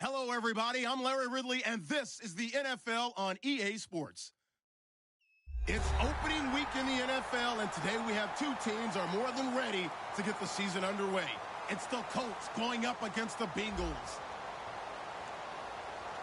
Hello, everybody. I'm Larry Ridley, and this is the NFL on EA Sports. It's opening week in the NFL, and today we have two teams are more than ready to get the season underway. It's the Colts going up against the Bengals.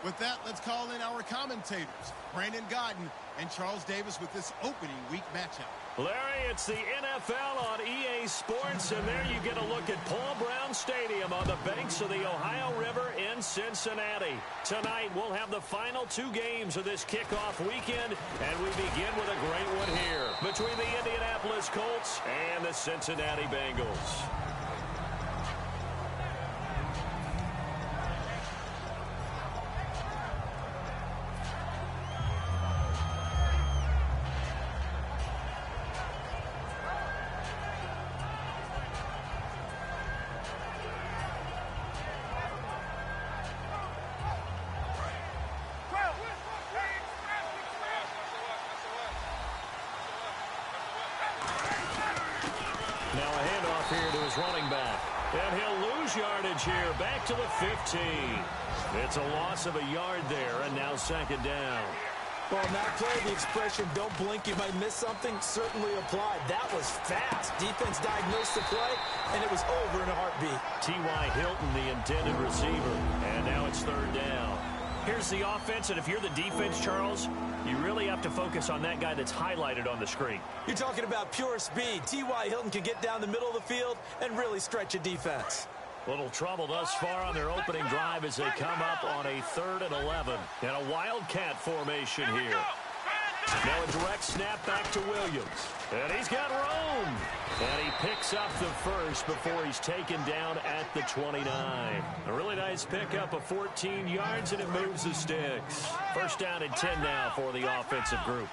With that, let's call in our commentators, Brandon Godden and Charles Davis, with this opening week matchup. Larry, it's the NFL on EA Sports, and there you get a look at Paul Brown Stadium on the banks of the Ohio River in Cincinnati. Tonight, we'll have the final two games of this kickoff weekend, and we begin with a great one here between the Indianapolis Colts and the Cincinnati Bengals. Now a handoff here to his running back. And he'll lose yardage here, back to the 15. It's a loss of a yard there, and now second down. Well, in that play, the expression, don't blink, you might miss something, certainly applied. That was fast. Defense diagnosed the play, and it was over in a heartbeat. T.Y. Hilton, the intended receiver. And now it's third down. Here's the offense, and if you're the defense, Charles, you really have to focus on that guy that's highlighted on the screen. You're talking about pure speed. T.Y. Hilton can get down the middle of the field and really stretch a defense. Little trouble thus far on their opening drive as they come up on a 3rd and 11. And a wildcat formation here. Now a direct snap back to Williams. And he's got room. And he picks up the first before he's taken down at the 29. A really nice pickup of 14 yards, and it moves the sticks. First down and 10 now for the offensive group.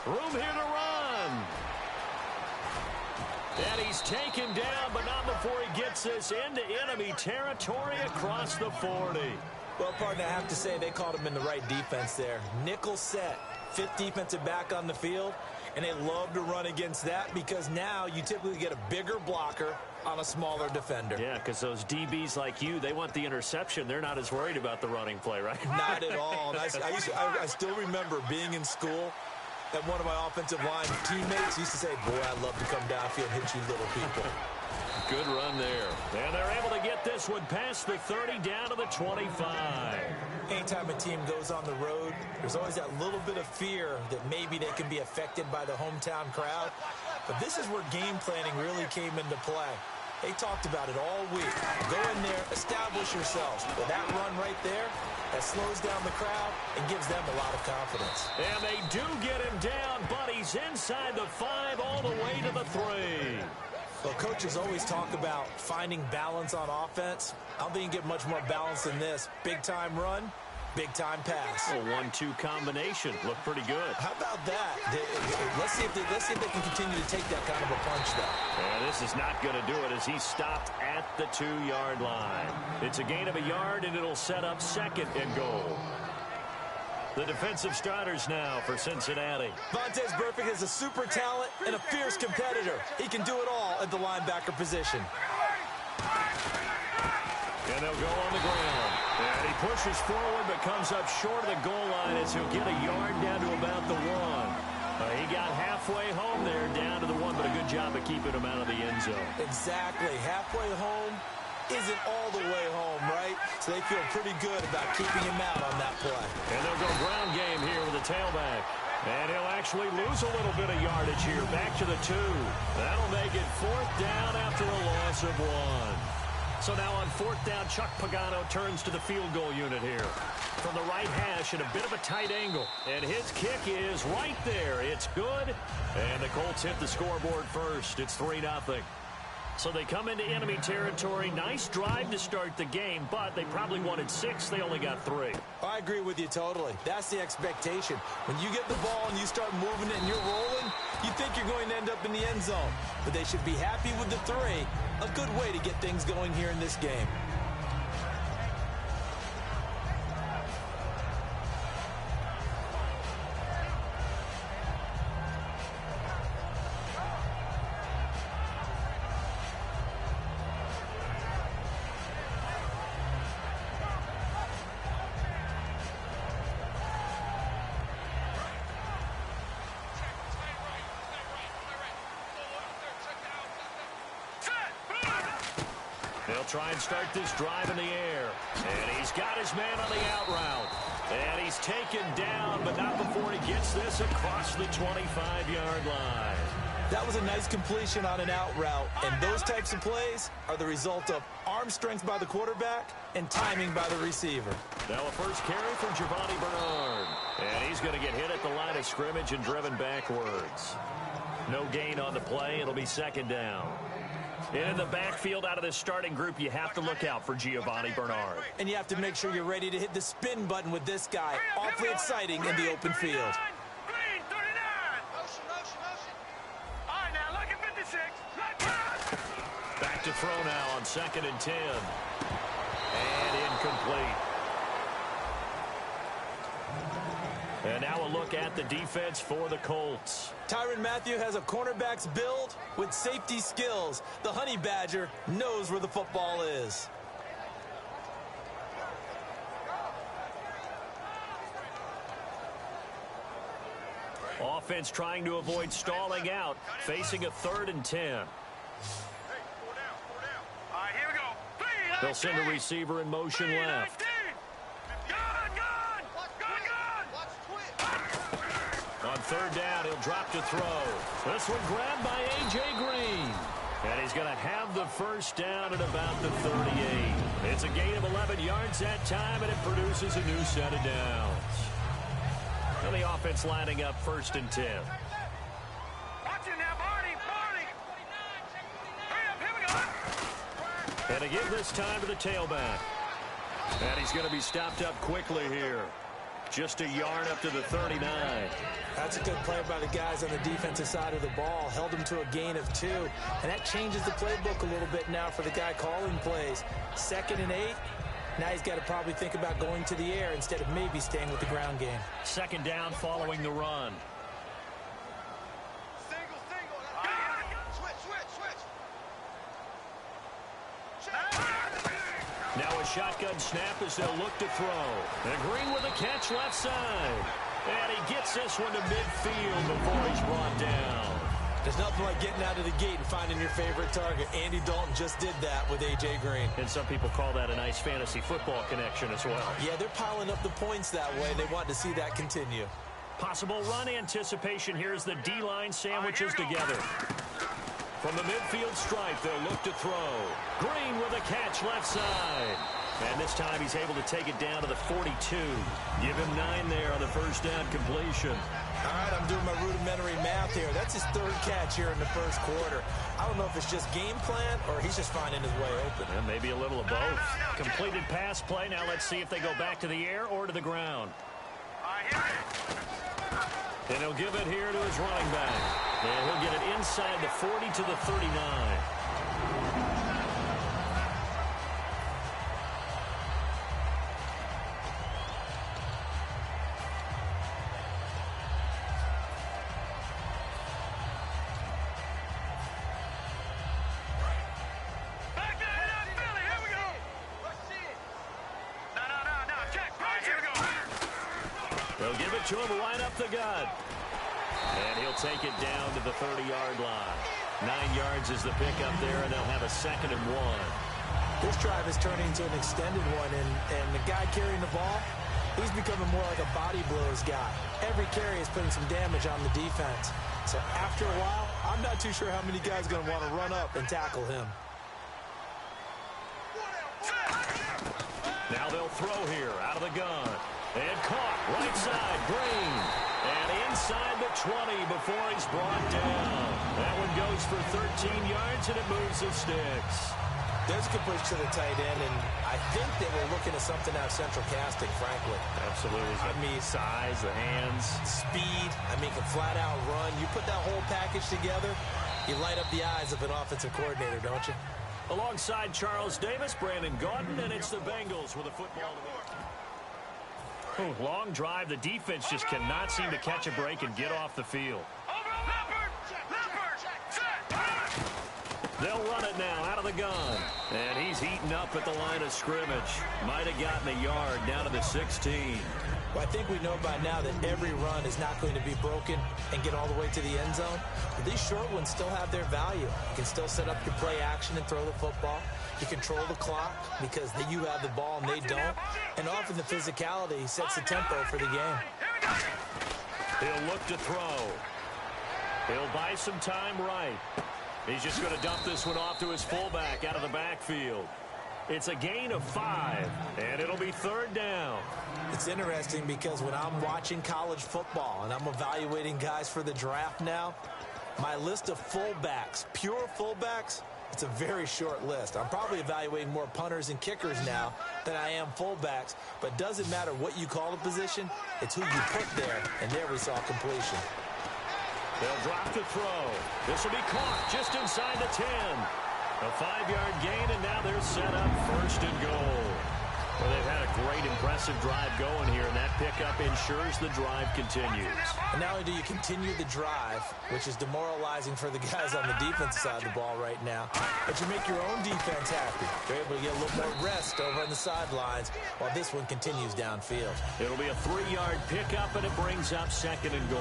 Room here to run. And he's taken down, but not before he gets this into enemy territory across the 40. Well, partner, I have to say they caught him in the right defense there. Nickel set, 5th defensive back on the field, and they love to run against that because now you typically get a bigger blocker on a smaller defender. Yeah, because those DBs like you, they want the interception. They're not as worried about the running play, right? Not at all. And I still remember being in school, and one of my offensive line teammates used to say, boy, I'd love to come downfield and hit you little people. Good run there. And they're able to get this one past the 30 down to the 25. Anytime a team goes on the road, there's always that little bit of fear that maybe they can be affected by the hometown crowd. But this is where game planning really came into play. They talked about it all week. Go in there, establish yourselves. With that run right there, that slows down the crowd and gives them a lot of confidence. And they do get him down, but he's inside the 5 all the way to the 3. Well, coaches always talk about finding balance on offense. I don't think you get much more balance than this. Big-time run, big-time pass. A 1-2 combination. Looked pretty good. How about that? Let's see if they can continue to take that kind of a punch, though. And this is not going to do it as he's stopped at the 2-yard line. It's a gain of a yard, and it'll set up 2nd and goal. The defensive starters now for Cincinnati. Vontaze Burfict is a super talent and a fierce competitor. He can do it all at the linebacker position. And they'll go on the ground. And he pushes forward but comes up short of the goal line as he'll get a yard down to about the 1. He got halfway home there, down to the 1, but a good job of keeping him out of the end zone. Exactly. Halfway home isn't all the way home, right? So they feel pretty good about keeping him out on that play. And they'll go ground game here with a tailback. And he'll actually lose a little bit of yardage here, back to the 2. That'll make it 4th down after a loss of 1. So now on 4th down, Chuck Pagano turns to the field goal unit here. From the right hash at a bit of a tight angle. And his kick is right there. It's good. And the Colts hit the scoreboard first. It's 3-0. So they come into enemy territory. Nice drive to start the game, but they probably wanted 6. They only got 3. I agree with you totally. That's the expectation. When you get the ball and you start moving it and you're rolling, you think you're going to end up in the end zone. But they should be happy with the 3. A good way to get things going here in this game. They'll try and start this drive in the air. And he's got his man on the out route. And he's taken down, but not before he gets this across the 25-yard line. That was a nice completion on an out route. And those types of plays are the result of arm strength by the quarterback and timing by the receiver. Now a first carry for Giovanni Bernard. And he's going to get hit at the line of scrimmage and driven backwards. No gain on the play. It'll be second down. In the backfield out of the starting group, you have to look out for Giovanni Bernard. And you have to make sure you're ready to hit the spin button with this guy. Awfully exciting in the open field. Back to throw now on 2nd and 10. And incomplete. And now a look at the defense for the Colts. Tyrann Mathieu has a cornerback's build with safety skills. The Honey Badger knows where the football is. Offense trying to avoid stalling out, facing a 3rd and 10. They'll send a receiver in motion left. On 3rd down, he'll drop to throw. This one grabbed by A.J. Green. And he's going to have the first down at about the 38. It's a gain of 11 yards that time, and it produces a new set of downs. And the offense lining up 1st and 10. And to give this time to the tailback. And he's going to be stopped up quickly here. Just a yard up to the 39. That's a good play by the guys on the defensive side of the ball. Held him to a gain of 2. And that changes the playbook a little bit now for the guy calling plays. 2nd and 8. Now he's got to probably think about going to the air instead of maybe staying with the ground game. 2nd down following the run. Now a shotgun snap as they'll look to throw. And Green with a catch left side. And he gets this one to midfield before he's brought down. There's nothing like getting out of the gate and finding your favorite target. Andy Dalton just did that with A.J. Green. And some people call that a nice fantasy football connection as well. Yeah, they're piling up the points that way. They want to see that continue. Possible run anticipation. Here's the D-line sandwiches together. From the midfield stripe, they'll look to throw. Green with a catch left side. And this time he's able to take it down to the 42. Give him 9 there on the first down completion. All right, I'm doing my rudimentary math here. That's his 3rd catch here in the first quarter. I don't know if it's just game plan or he's just finding his way open. And maybe a little of both. Completed pass play. Now let's see if they go back to the air or to the ground. And he'll give it here to his running back. And he'll get it inside the 40 to the 39. They'll give it to him right up the gut. And he'll take it down to the 30-yard line. 9 yards is the pickup there, and they'll have a 2nd and 1. This drive is turning into an extended one, and the guy carrying the ball, he's becoming more like a body blows guy. Every carry is putting some damage on the defense. So after a while, I'm not too sure how many guys are going to want to run up and tackle him. Now they'll throw here out of the gun. And caught right side, Green. And inside the 20 before he's brought down. That one goes for 13 yards, and it moves the sticks. There's a good push to the tight end, and I think they were looking at something out of central casting, frankly. Absolutely. I mean, size, the hands. Speed. I mean, can flat out run. You put that whole package together, you light up the eyes of an offensive coordinator, don't you? Alongside Charles Davis, Brandon Gaudin, and it's the Bengals with a football. Long drive. The defense just cannot seem to catch a break and get off the field. They'll run it now out of the gun. And he's heating up at the line of scrimmage. Might have gotten a yard down to the 16. Well, I think we know by now that every run is not going to be broken and get all the way to the end zone. But these short ones still have their value. You can still set up your play action and throw the football. You control the clock because you have the ball and they don't. And often the physicality sets the tempo for the game. He'll look to throw. He'll buy some time right. He's just going to dump this one off to his fullback out of the backfield. It's a gain of 5, and it'll be 3rd down. It's interesting because when I'm watching college football and I'm evaluating guys for the draft now, my list of fullbacks, pure fullbacks, it's a very short list. I'm probably evaluating more punters and kickers now than I am fullbacks, but it doesn't matter what you call the position, it's who you put there, and there we saw completion. They'll drop the throw. This will be caught just inside the 10. A 5-yard gain, and now they're set up 1st and goal. Well, they've had a great, impressive drive going here, and that pickup ensures the drive continues. And not only do you continue the drive, which is demoralizing for the guys on the defensive side of the ball right now, but you make your own defense happy. They're able to get a little more rest over on the sidelines while this one continues downfield. It'll be a 3-yard pickup, and it brings up 2nd and goal.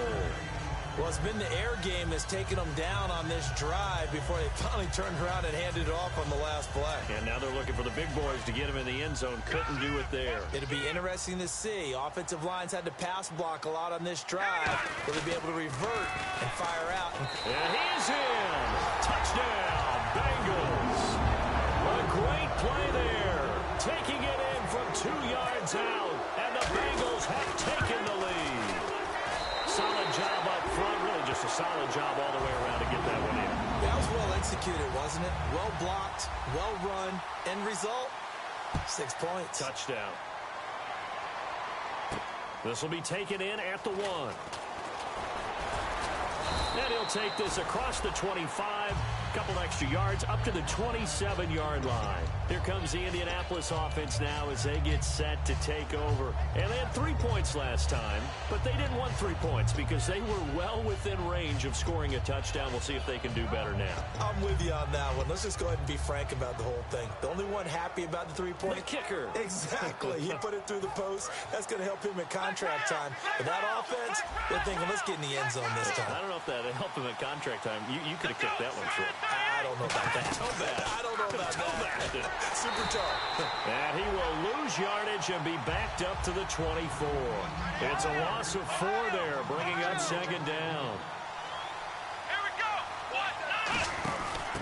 Well, it's been the air game that's taken them down on this drive before they finally turned around and handed it off on the last play. And now they're looking for the big boys to get him in the end zone. Couldn't do it there. It'll be interesting to see. Offensive lines had to pass block a lot on this drive. Will they be able to revert and fire out? And he's in. Touchdown, Bengals. A great play there. Taking it in from 2 yards out. And the Bengals have taken the lead. Solid job up front, really just a solid job all the way around to get that one in. That was well executed, wasn't it? Well blocked, well run. End result, 6 points. Touchdown. This will be taken in at the 1. And he'll take this across the 25, a couple extra yards, up to the 27-yard line. Here comes the Indianapolis offense now as they get set to take over. And they had 3 points last time, but they didn't want 3 points because they were well within range of scoring a touchdown. We'll see if they can do better now. I'm with you on that one. Let's just go ahead and be frank about the whole thing. The only one happy about the 3-point? The kicker. Exactly. He put it through the post. That's going to help him at contract time. But that offense, they're thinking, let's get in the end zone this time. I don't know if that helped him at contract time. You could have kicked that one short. I don't know about that. I don't know about that. Super tough. And he will lose yardage and be backed up to the 24. It's a loss of 4 there, bringing up 2nd down. Here we go.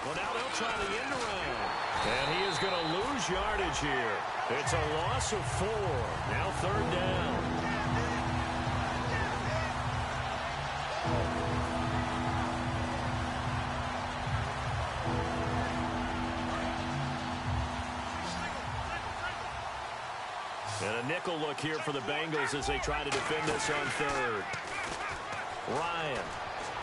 Well, now they'll try the end around. And he is going to lose yardage here. It's a loss of 4. Now 3rd down. And a nickel look here for the Bengals as they try to defend this on 3rd. Ryan.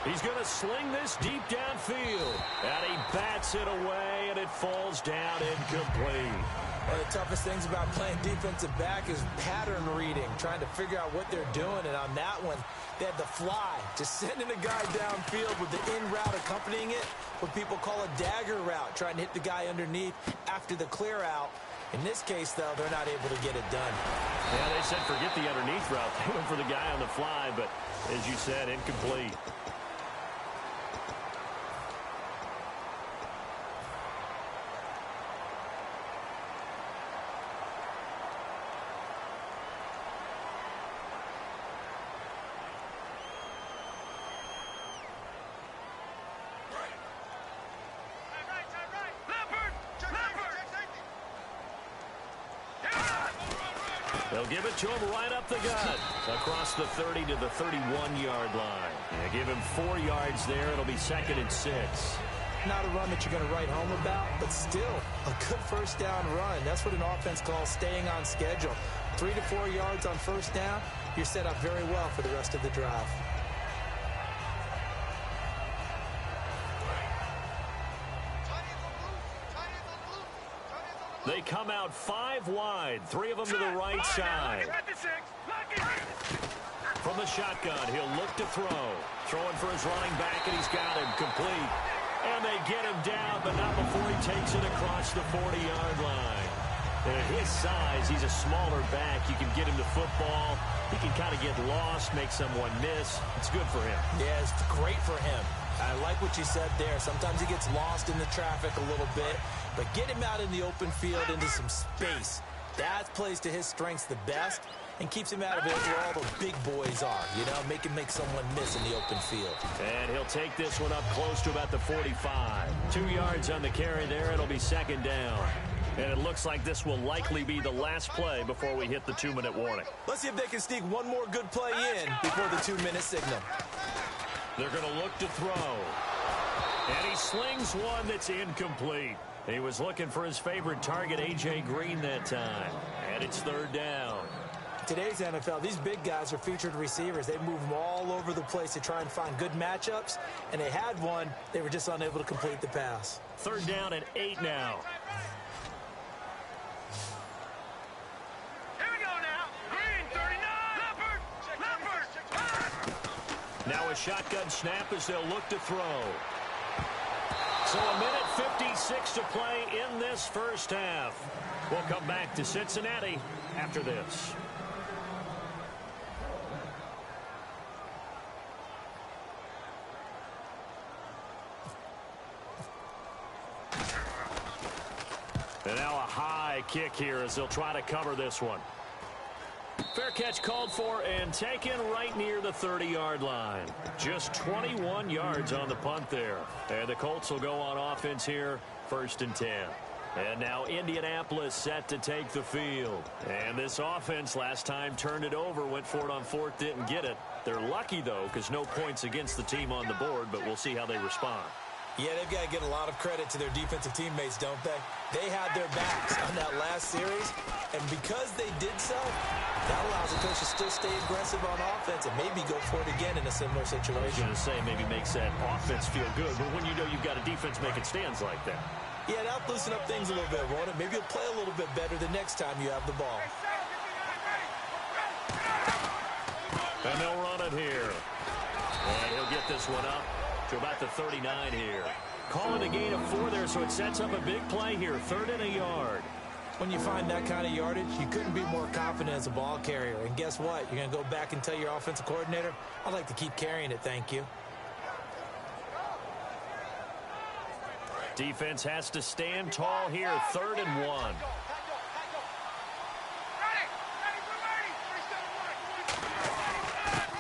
He's going to sling this deep downfield. And he bats it away, and it falls down incomplete. One of the toughest things about playing defensive back is pattern reading, trying to figure out what they're doing. And on that one, they had the fly, just sending a guy downfield with the in route accompanying it, what people call a dagger route, trying to hit the guy underneath after the clear out. In this case, though, they're not able to get it done. Yeah, they said forget the underneath route. They went for the guy on the fly, but as you said, incomplete. They'll give it to him right up the gut. Across the 30 to the 31-yard line. Yeah, give him 4 yards there. It'll be 2nd and 6. Not a run that you're going to write home about, but still a good first down run. That's what an offense calls staying on schedule. 3 to 4 yards on first down, you're set up very well for the rest of the drive. They come out 5 wide, 3 of them to the right side. From the shotgun, he'll look to throw. Throwing for his running back, and he's got him complete. And they get him down, but not before he takes it across the 40-yard line. And at his size, he's a smaller back. You can get him the football. He can kind of get lost, make someone miss. It's good for him. Yeah, it's great for him. I like what you said there. Sometimes he gets lost in the traffic a little bit, but get him out in the open field into some space. That plays to his strengths the best and keeps him out of it where all the big boys are, make someone miss in the open field. And he'll take this one up close to about the 45. 2 yards on the carry there. It'll be second down. And it looks like this will likely be the last play before we hit the 2-minute warning. Let's see if they can sneak one more good play in before the 2-minute signal. They're going to look to throw. And he slings one that's incomplete. He was looking for his favorite target, A.J. Green, that time. And it's third down. Today's NFL, these big guys are featured receivers. They move them all over the place to try and find good matchups. And they had one. They were just unable to complete the pass. Third down and 8 now. Now a shotgun snap as they'll look to throw. So a minute 56 to play in this first half. We'll come back to Cincinnati after this. And now a high kick here as they'll try to cover this one. Fair catch called for and taken right near the 30-yard line. Just 21 yards on the punt there. And the Colts will go on offense here, 1st and 10. And now Indianapolis set to take the field. And this offense last time turned it over, went for it on 4th, didn't get it. They're lucky, though, because no points against the team on the board, but we'll see how they respond. Yeah, they've got to get a lot of credit to their defensive teammates, don't they? They had their backs on that last series, and because they did so, that allows the coach to still stay aggressive on offense and maybe go for it again in a similar situation. I was going to say maybe makes that offense feel good, but when you know you've got a defense making stands like that. Yeah, that'll loosen up things a little bit, won't it? Maybe you'll play a little bit better the next time you have the ball. And they'll run it here. And he'll get this one up to about the 39 here. Calling a gain of 4 there, so it sets up a big play here. 3rd and a yard. When you find that kind of yardage, you couldn't be more confident as a ball carrier. And guess what? You're going to go back and tell your offensive coordinator, I'd like to keep carrying it, thank you. Defense has to stand tall here. 3rd and 1.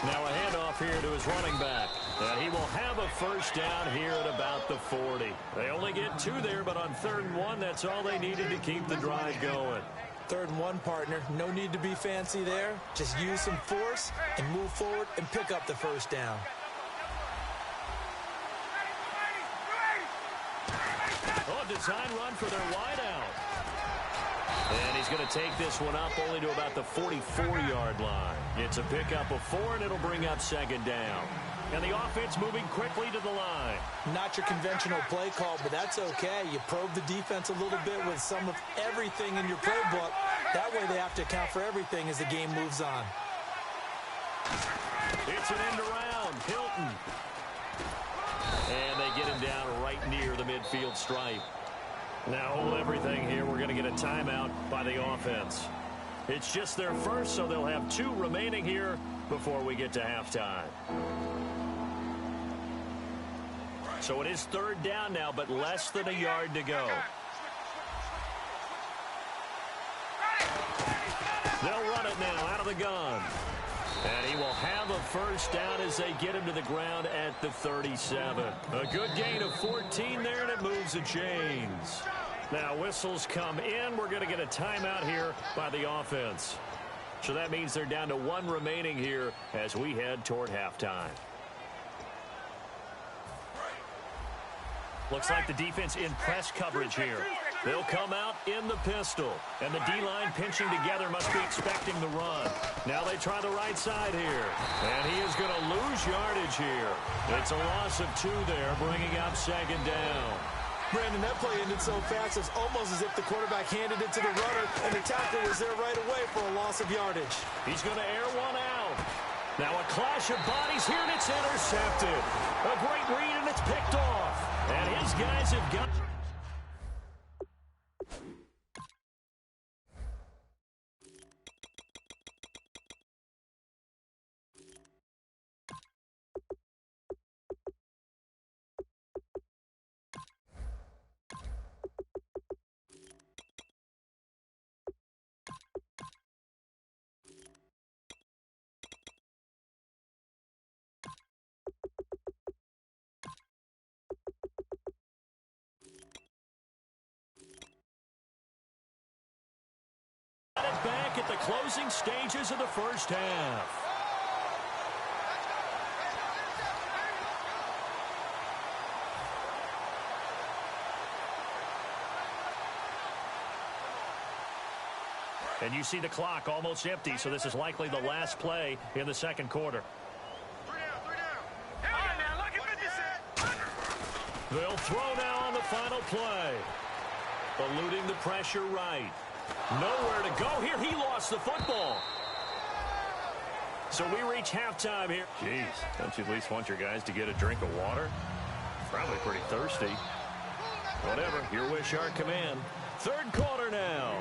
Now a handoff here to his running back. And he will have a first down here at about the 40. They only get 2 there, but on 3rd and 1, that's all they needed to keep the drive going. 3rd and 1, partner. No need to be fancy there. Just use some force and move forward and pick up the first down. Oh, design run for their wideout. And he's going to take this one up only to about the 44-yard line. It's a pickup of 4, and it'll bring up 2nd down. And the offense moving quickly to the line. Not your conventional play call, but that's okay. You probe the defense a little bit with some of everything in your playbook. That way they have to account for everything as the game moves on. It's an end around. Hilton. And they get him down right near the midfield stripe. Now hold everything here. We're going to get a timeout by the offense. It's just their first, so they'll have 2 remaining here before we get to halftime. So it is 3rd down now, but less than a yard to go. They'll run it now out of the gun. And he will have a first down as they get him to the ground at the 37. A good gain of 14 there, and it moves the chains. Now whistles come in. We're going to get a timeout here by the offense. So that means they're down to 1 remaining here as we head toward halftime. Looks like the defense in press coverage here. They'll come out in the pistol. And the D-line pinching together must be expecting the run. Now they try the right side here. And he is going to lose yardage here. It's a loss of 2 there, bringing up 2nd down. Brandon, that play ended so fast, it's almost as if the quarterback handed it to the runner, and the tackle was there right away for a loss of yardage. He's going to air one out. Now a clash of bodies here, and it's intercepted. A great read, and it's picked off. And his guys have got... closing stages of the first half. And you see the clock almost empty, so this is likely the last play in the second quarter. They'll throw now on the final play. Eluding the pressure right. Nowhere to go here. He lost the football. So we reach halftime here. Jeez, don't you at least want your guys to get a drink of water? Probably pretty thirsty. Whatever, your wish, our command. Third quarter now.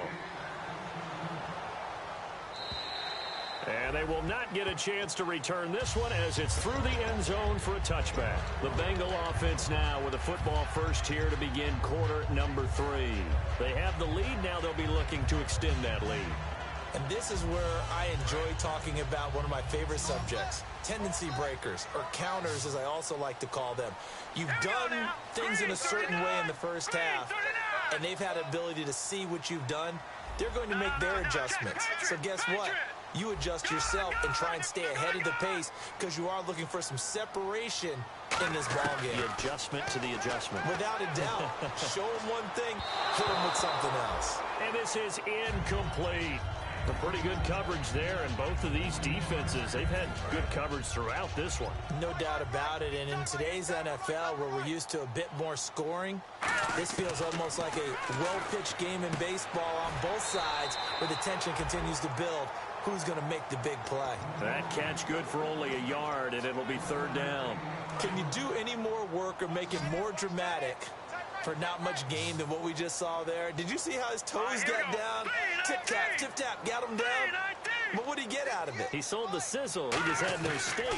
And they will not get a chance to return this one as it's through the end zone for a touchback. The Bengal offense now with a football first here to begin quarter number 3. They have the lead. Now they'll be looking to extend that lead. And this is where I enjoy talking about one of my favorite subjects, tendency breakers, or counters as I also like to call them. You've done things in a certain way in the first half, and they've had the ability to see what you've done. They're going to make their adjustments. So guess what? You adjust yourself and try and stay ahead of the pace because you are looking for some separation in this ballgame. The adjustment to the adjustment. Without a doubt. Show them one thing, hit them with something else. And this is incomplete. A pretty good coverage there, and both of these defenses, they've had good coverage throughout this one. No doubt about it, and in today's NFL, where we're used to a bit more scoring, this feels almost like a well-pitched game in baseball on both sides, where the tension continues to build. Who's going to make the big play? That catch good for only a yard, and it'll be third down. Can you do any more work or make it more dramatic for not much gain than what we just saw there? Did you see how his toes got down? Tip-tap, tip-tap, got him down. But what did he get out of it? He sold the sizzle. He just had no steak.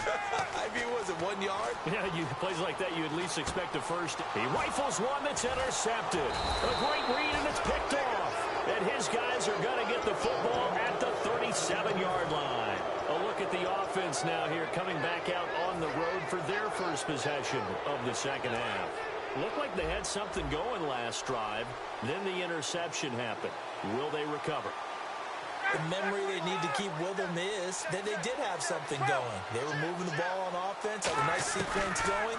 I mean, was it 1 yard? Yeah, plays like that, you at least expect a first. He rifles one that's intercepted. A great read, and it's picked off. And his guys are going to get the football at the 37-yard line. A look at the offense now here, coming back out on the road for their first possession of the second half. Looked like they had something going last drive. Then the interception happened. Will they recover? The memory they need to keep with them is that they did have something going. They were moving the ball on offense, had a nice sequence going.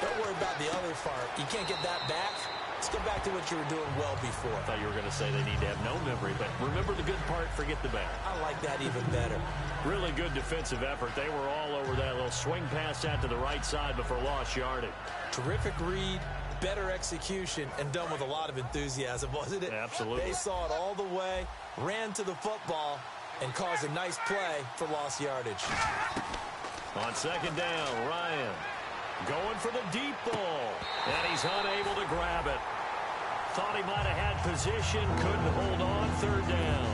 Don't worry about the other part. You can't get that back. Let's go back to what you were doing well before. I thought you were going to say they need to have no memory, but remember the good part, forget the bad. I like that even better. Really good defensive effort. They were all over that little swing pass out to the right side before lost yardage. Terrific read, better execution, and done with a lot of enthusiasm, wasn't it? Absolutely. They saw it all the way, ran to the football, and caused a nice play for lost yardage. On second down, Ryan going for the deep ball, and he's unable to grab it. Thought he might have had position, couldn't hold on. Third down.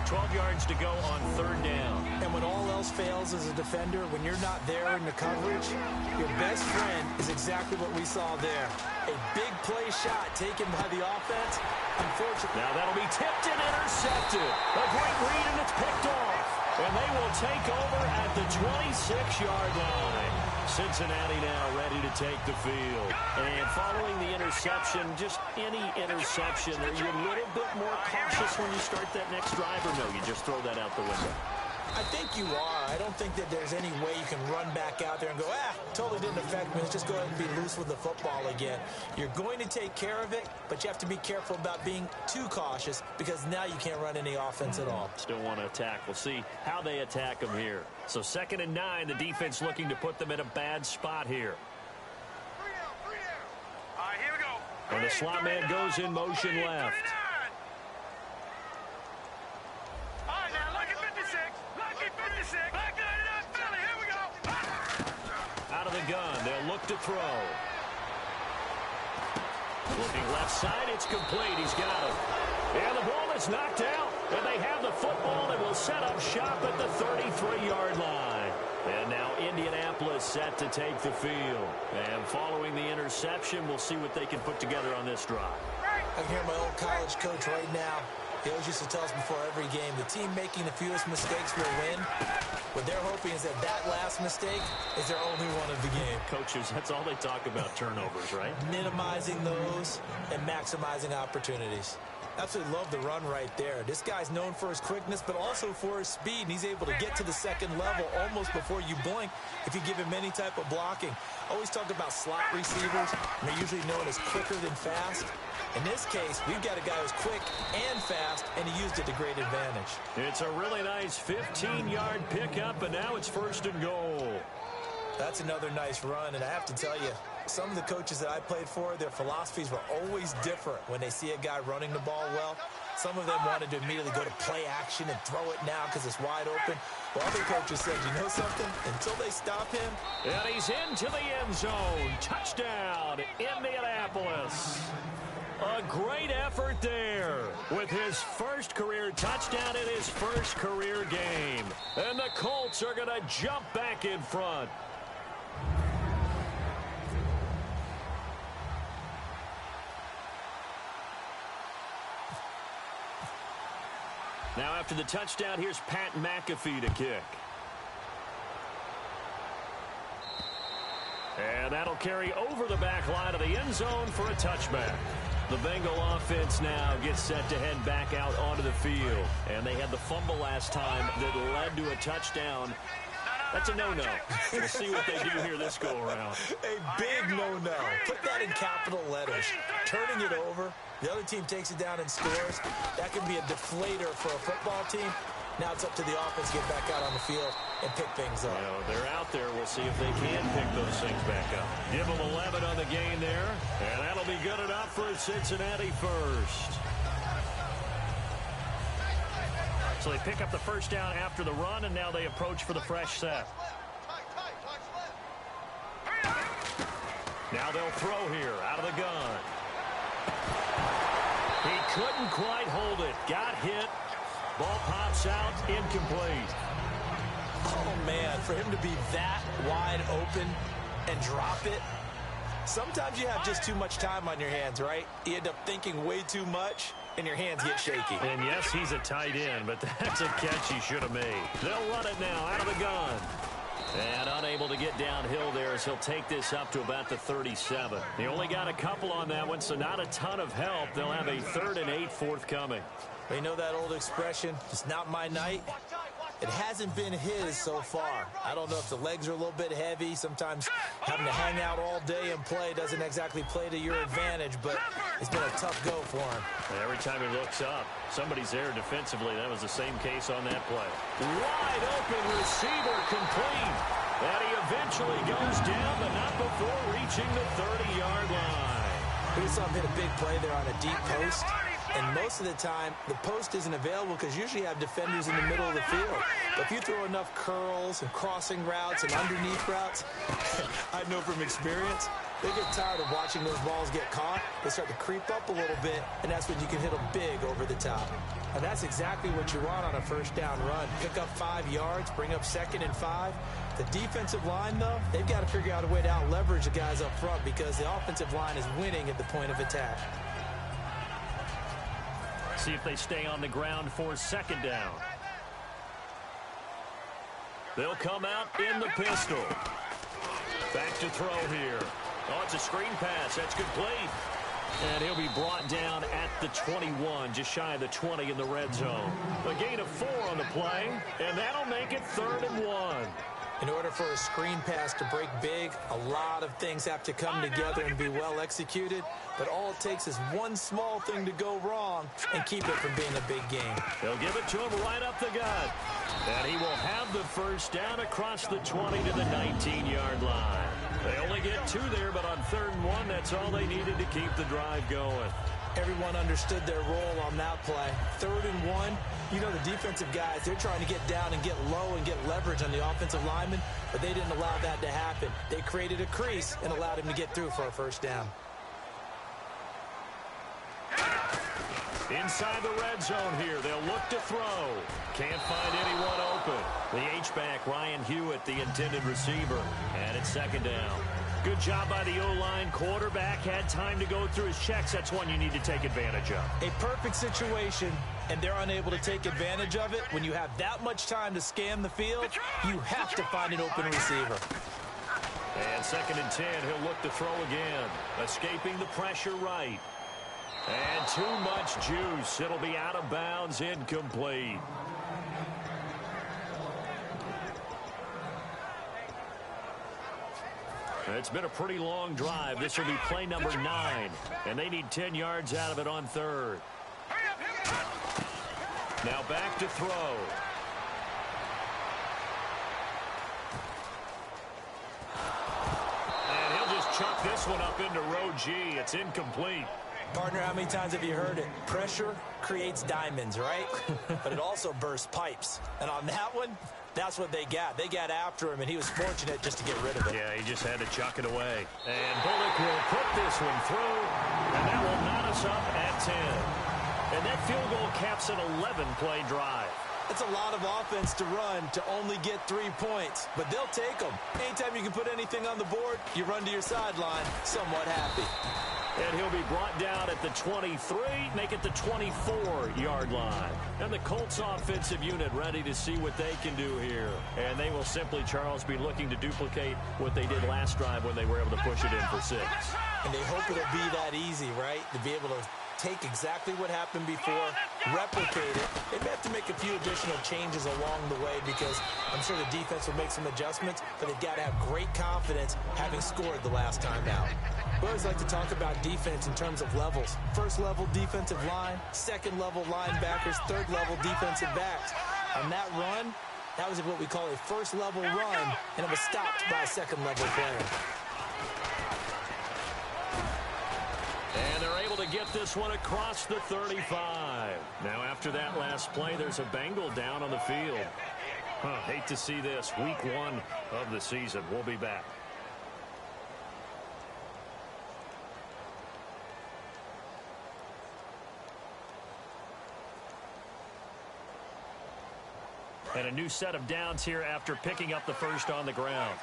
12 yards to go on third down. And when all else fails as a defender, when you're not there in the coverage, your best friend is exactly what we saw there. A big play shot taken by the offense. Unfortunately. Now that'll be tipped and intercepted. A great read, and it's picked off. And they will take over at the 26-yard line. Cincinnati now ready to take the field. And following the interception, just any interception, are you a little bit more cautious when you start that next drive, or no, you just throw that out the window? I think you are. I don't think that there's any way you can run back out there and go, totally didn't affect me. Let's just go ahead and be loose with the football again. You're going to take care of it, but you have to be careful about being too cautious because now you can't run any offense at all. Still want to attack. We'll see how they attack them here. So 2nd and 9, the defense looking to put them in a bad spot here. All right, here we go. When the slot man goes in motion left. All right, now, lucky 56. Lucky 56. Lucky 99 Philly. Here we go. Out of the gun, they'll look to throw. Looking left side, it's complete. He's got it. And the ball is knocked out. And they have the football and will set up shop at the 33-yard line. And now Indianapolis set to take the field. And following the interception, we'll see what they can put together on this drive. I can hear my old college coach right now. He always used to tell us before every game, the team making the fewest mistakes will win. What they're hoping is that that last mistake is their only one of the game. Coaches, that's all they talk about, turnovers, right? Minimizing those and maximizing opportunities. Absolutely love the run right there. This guy's known for his quickness, but also for his speed. And he's able to get to the second level almost before you blink if you give him any type of blocking. Always talk about slot receivers, and they're usually known as quicker than fast. In this case, we've got a guy who's quick and fast, and he used it to great advantage. It's a really nice 15-yard pickup, and now it's 1st and goal. That's another nice run, and I have to tell you, some of the coaches that I played for, their philosophies were always different when they see a guy running the ball well. Some of them wanted to immediately go to play action and throw it now because it's wide open. Well, other coaches said, you know something? Until they stop him. And he's into the end zone. Touchdown, Indianapolis. A great effort there with his first career touchdown in his first career game. And the Colts are going to jump back in front. Now after the touchdown, here's Pat McAfee to kick. And that'll carry over the back line of the end zone for a touchback. The Bengal offense now gets set to head back out onto the field. And they had the fumble last time that led to a touchdown. That's a no-no. We'll see what they do here this go-around. A big no-no. Put that in capital letters. Turning it over. The other team takes it down and scores. That can be a deflator for a football team. Now it's up to the offense to get back out on the field and pick things up. You know, they're out there. We'll see if they can pick those things back up. Give them 11 on the gain there, and that'll be good enough for Cincinnati first. So they pick up the first down after the run, and now they approach for the fresh set. Now they'll throw here out of the gun. He couldn't quite hold it. Got hit. Ball pops out, incomplete. Oh, man, for him to be that wide open and drop it. Sometimes you have just too much time on your hands, right? You end up thinking way too much, and your hands get shaky. And yes, he's a tight end, but that's a catch he should have made. They'll run it now out of the gun. And unable to get downhill there as he'll take this up to about the 37. He only got a couple on that one, so not a ton of help. They'll have a 3rd and 8 forthcoming. You know that old expression, it's not my night? It hasn't been his so far. I don't know if the legs are a little bit heavy. Sometimes having to hang out all day and play doesn't exactly play to your advantage, but it's been a tough go for him. And every time he looks up, somebody's there defensively. That was the same case on that play. Wide open receiver complete. And he eventually goes down, but not before reaching the 30-yard line. We saw him hit a big play there on a deep post. And most of the time, the post isn't available because usually you have defenders in the middle of the field. But if you throw enough curls and crossing routes and underneath routes, I know from experience, they get tired of watching those balls get caught. They start to creep up a little bit, and that's when you can hit them big over the top. And that's exactly what you want on a first down run. Pick up 5 yards, bring up 2nd and 5. The defensive line, though, they've got to figure out a way to out-leverage the guys up front because the offensive line is winning at the point of attack. See if they stay on the ground for 2nd down. They'll come out in the pistol. Back to throw here. Oh, it's a screen pass. That's complete. And he'll be brought down at the 21, just shy of the 20 in the red zone. A gain of 4 on the play, and that'll make it 3rd and 1. In order for a screen pass to break big, a lot of things have to come together and be well executed. But all it takes is one small thing to go wrong and keep it from being a big game. They'll give it to him right up the gut. And he will have the first down across the 20 to the 19-yard line. They only get 2 there, but on 3rd and 1, that's all they needed to keep the drive going. Everyone understood their role on that play. 3rd and 1, you know the defensive guys, they're trying to get down and get low and get leverage on the offensive lineman, but they didn't allow that to happen. They created a crease and allowed him to get through for a first down. Inside the red zone here, they'll look to throw. Can't find anyone open. The H-back, Ryan Hewitt, the intended receiver, and it's 2nd down. Good job by the O-line. Quarterback had time to go through his checks. That's one you need to take advantage of. A perfect situation, and they're unable to take advantage of it. When you have that much time to scan the field, you have to find an open receiver. And 2nd and 10, he'll look to throw again. Escaping the pressure right. And too much juice. It'll be out of bounds, incomplete. It's been a pretty long drive. This will be play number 9. And they need 10 yards out of it on third. Now back to throw. And he'll just chuck this one up into row G. It's incomplete. Partner, how many times have you heard it? Pressure creates diamonds, right? But it also bursts pipes. And on that one, that's what they got. They got after him, and he was fortunate just to get rid of it. Yeah, he just had to chuck it away. And Bullock will put this one through, and that will knot us up at 10. And that field goal caps an 11-play drive. It's a lot of offense to run to only get 3 points, but they'll take them. Anytime you can put anything on the board, you run to your sideline somewhat happy. And he'll be brought down at the 23, make it the 24-yard line. And the Colts offensive unit ready to see what they can do here. And they will simply, Charles, be looking to duplicate what they did last drive when they were able to push it in for 6. And they hope it'll be that easy, right? To be able to take exactly what happened before, replicate it. They may have to make a few additional changes along the way because I'm sure the defense will make some adjustments, but they've got to have great confidence having scored the last time out. We always like to talk about defense in terms of levels. First level defensive line, second level linebackers, third level defensive backs. On that run, that was what we call a first level run, and it was stopped by a second level player. And they're able to get this one across the 35. Now after that last play, there's a Bengal down on the field. Hate to see this. Week 1 of the season. We'll be back. And a new set of downs here after picking up the first on the ground.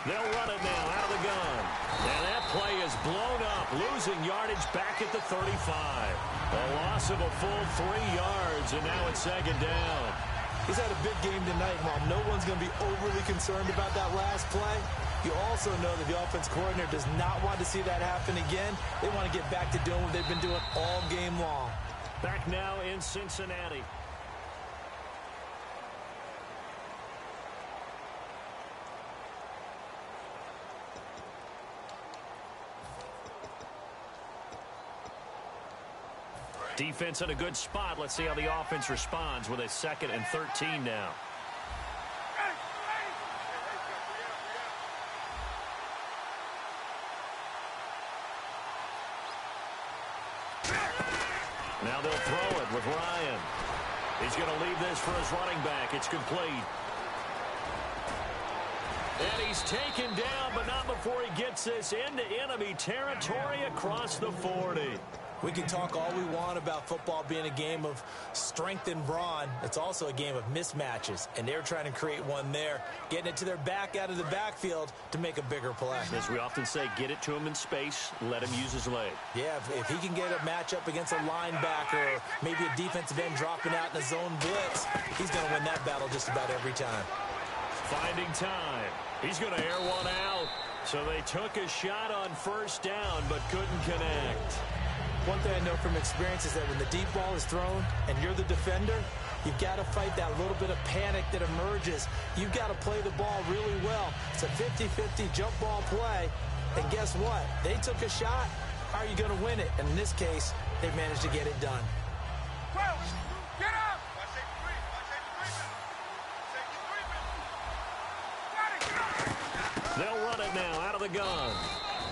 They'll run it now out of the gun. And that play is blown up, losing yardage back at the 35. A loss of a full 3 yards, and now it's second down. He's had a big game tonight, and while no one's going to be overly concerned about that last play, you also know that the offense coordinator does not want to see that happen again. They want to get back to doing what they've been doing all game long. Back now in Cincinnati. Defense in a good spot. Let's see how the offense responds with a 2nd and 13 now. Now they'll throw it with Ryan. He's going to leave this for his running back. It's complete. And he's taken down, but not before he gets this into enemy territory across the 40. We can talk all we want about football being a game of strength and brawn. It's also a game of mismatches, and they're trying to create one there, getting it to their back out of the backfield to make a bigger play. As we often say, get it to him in space, let him use his leg. Yeah, if he can get a matchup against a linebacker or maybe a defensive end dropping out in a zone blitz, he's going to win that battle just about every time. Finding time. He's going to air one out. So they took a shot on first down but couldn't connect. One thing I know from experience is that when the deep ball is thrown and you're the defender, you've got to fight that little bit of panic that emerges. You've got to play the ball really well. It's a 50-50 jump ball play. And guess what? They took a shot. How are you going to win it? And in this case, they managed to get it done. Get up! They'll run it now out of the gun.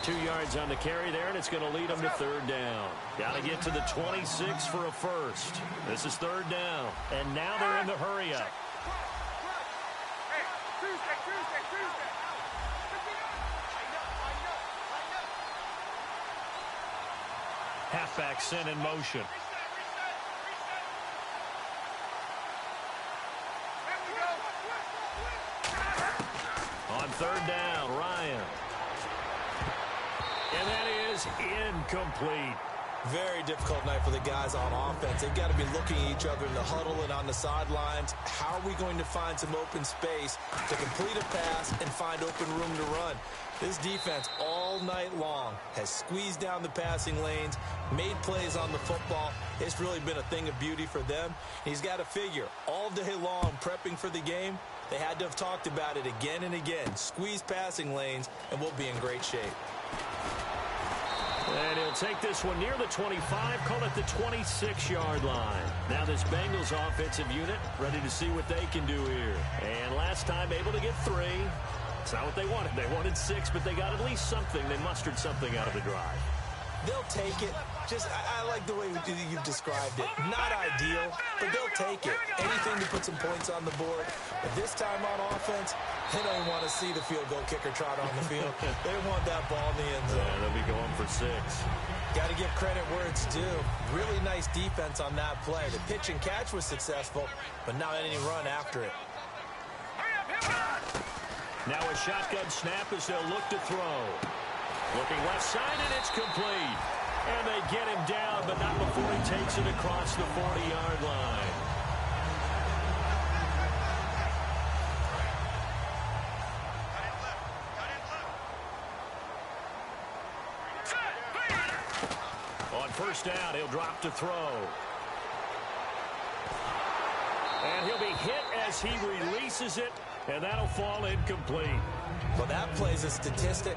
2 yards on the carry there, and it's going to lead them to third down. Got to get to the 26 for a first. This is third down, and now they're in the hurry-up. Hey, Tuesday. Halfback sent in motion. On third down, Ryan. And that is incomplete. Very difficult night for the guys on offense. They've got to be looking at each other in the huddle and on the sidelines. How are we going to find some open space to complete a pass and find open room to run? This defense all night long has squeezed down the passing lanes, made plays on the football. It's really been a thing of beauty for them. He's got to figure all day long prepping for the game. They had to have talked about it again and again. Squeeze passing lanes, and we'll be in great shape. And he'll take this one near the 25, call it the 26-yard line. Now this Bengals offensive unit ready to see what they can do here. And last time able to get 3. It's not what they wanted. They wanted 6, but they got at least something. They mustered something out of the drive. They'll take it. I like the way you've described it. Not ideal, but they'll take it. Anything to put some points on the board. But this time on offense, they don't want to see the field goal kicker trot on the field. They want that ball in the end zone. Yeah, they'll be going for 6. Got to give credit where it's due. Really nice defense on that play. The pitch and catch was successful, but not any run after it. Now a shotgun snap as they'll look to throw. Looking left side, and it's complete. And they get him down, but not before he takes it across the 40-yard line. On first down, he'll drop to throw. And he'll be hit as he releases it, and that'll fall incomplete. Well, that plays a statistic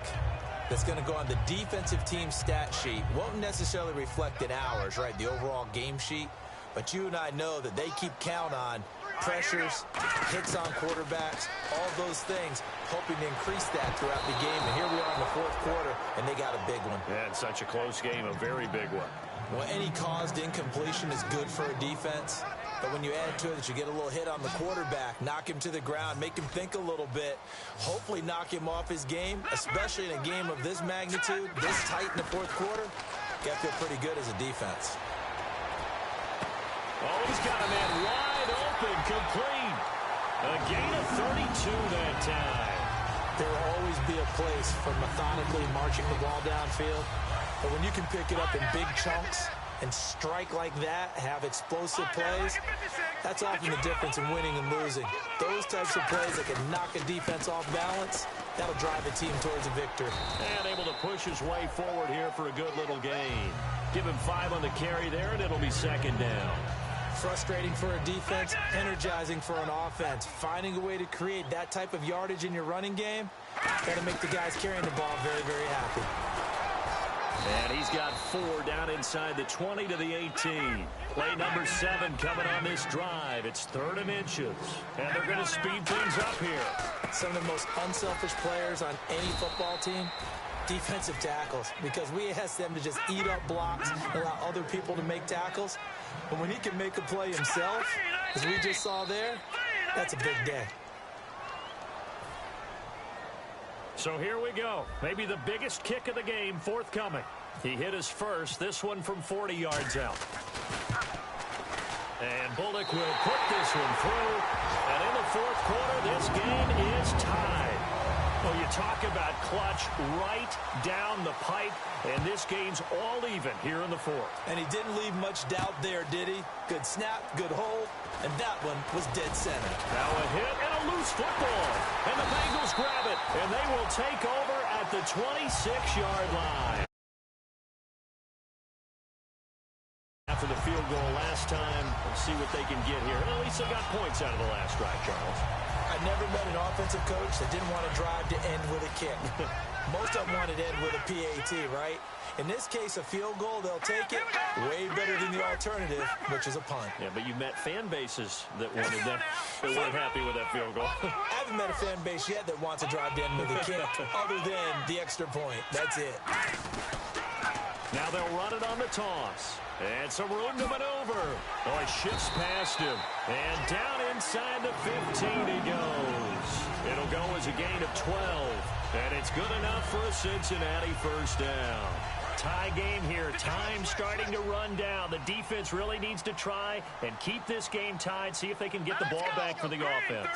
that's going to go on the defensive team stat sheet. Won't necessarily reflect in ours, right, the overall game sheet. But you and I know that they keep count on pressures, hits on quarterbacks, all those things, hoping to increase that throughout the game. And here we are in the fourth quarter, and they got a big one. Yeah, it's such a close game, a very big one. Well, any caused incompletion is good for a defense. But when you add to it that you get a little hit on the quarterback, knock him to the ground, make him think a little bit, hopefully knock him off his game, especially in a game of this magnitude, this tight in the fourth quarter, got to feel pretty good as a defense. Oh, he's got a man wide open, complete. A gain of 32 that time. There will always be a place for methodically marching the ball downfield. But when you can pick it up in big chunks and strike like that, have explosive plays, that's often the difference in winning and losing. Those types of plays that can knock a defense off balance, that'll drive a team towards a victory. And able to push his way forward here for a good little gain. Give him 5 on the carry there, and it'll be second down. Frustrating for a defense, energizing for an offense. Finding a way to create that type of yardage in your running game, that'll make the guys carrying the ball very, very happy. And he's got 4 down inside the 20 to the 18. Play number 7 coming on this drive. It's 3rd and inches. And they're going to speed things up here. Some of the most unselfish players on any football team, defensive tackles, because we ask them to just eat up blocks and allow other people to make tackles. But when he can make a play himself, as we just saw there, that's a big day. So here we go. Maybe the biggest kick of the game forthcoming. He hit his first, this one from 40 yards out. And Bullock will put this one through. And in the fourth quarter, this game is tied. Well, you talk about clutch right down the pipe, and this game's all even here in the fourth. And he didn't leave much doubt there, did he? Good snap, good hold, and that one was dead center. Now a hit and a loose football. And the Bengals grab it, and they will take over at the 26-yard line. After the field goal last time, we'll see what they can get here. At least they got points out of the last drive, Charles. I never met an offensive coach that didn't want to drive to end with a kick. Most of them wanted to end with a PAT, right? In this case, a field goal, they'll take it. Way better than the alternative, which is a punt. Yeah, but you met fan bases that wanted that, that weren't happy with that field goal. I haven't met a fan base yet that wants to drive to end with a kick, other than the extra point. That's it. Now they'll run it on the toss. And some room to maneuver. Oh, he shifts past him. And down inside the 15 he goes. It'll go as a gain of 12. And it's good enough for a Cincinnati first down. Tie game here. Time starting to run down. The defense really needs to try and keep this game tied. See if they can get the ball back for the offense.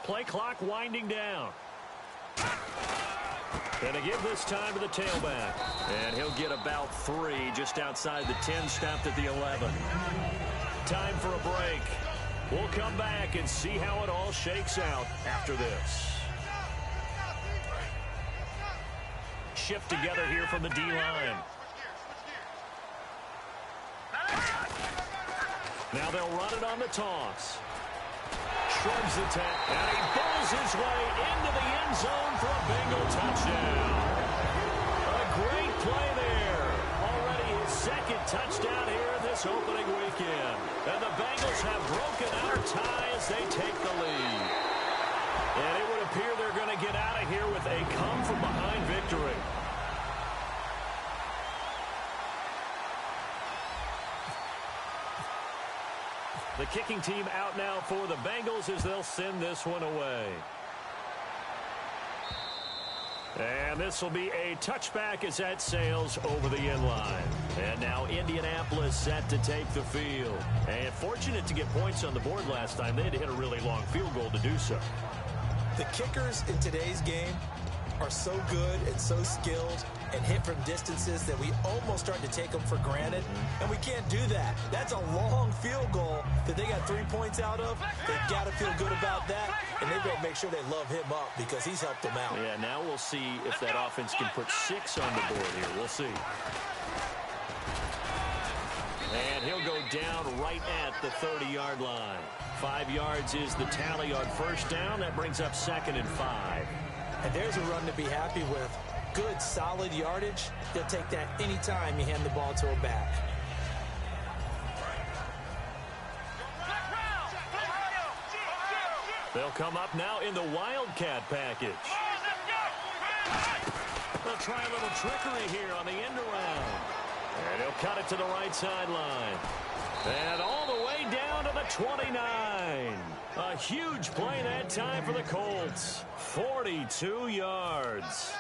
Play clock winding down. And to give this time to the tailback. And he'll get about 3 just outside the 10, stopped at the 11. Time for a break. We'll come back and see how it all shakes out after this. Shift together here from the D-line. Now they'll run it on the toss. Shrugs the tackle, and he bowls his way into the end zone for a Bengal touchdown. A great play there. Already his second touchdown here this opening weekend. And the Bengals have broken our tie as they take the lead. And it would appear they're going to get out of here with a come-from-behind victory. The kicking team out now for the Bengals as they'll send this one away. And this will be a touchback as that sails over the end line. And now Indianapolis set to take the field. And fortunate to get points on the board last time. They had to hit a really long field goal to do so. The kickers in today's game are so good and so skilled and hit from distances that we almost start to take them for granted, and we can't do that. That's a long field goal that they got 3 points out of. They've got to feel good about that, and they've got to make sure they love him up because he's helped them out. Yeah, now we'll see if that offense can put 6 on the board here. We'll see. And he'll go down right at the 30-yard line. 5 yards is the tally on first down. That brings up 2nd and 5. And there's a run to be happy with. Good, solid yardage. They'll take that anytime you hand the ball to a back. They'll come up now in the Wildcat package. They'll try a little trickery here on the end around. And he'll cut it to the right sideline. And all the way down to the 29. A huge play that time for the Colts. 42 yards.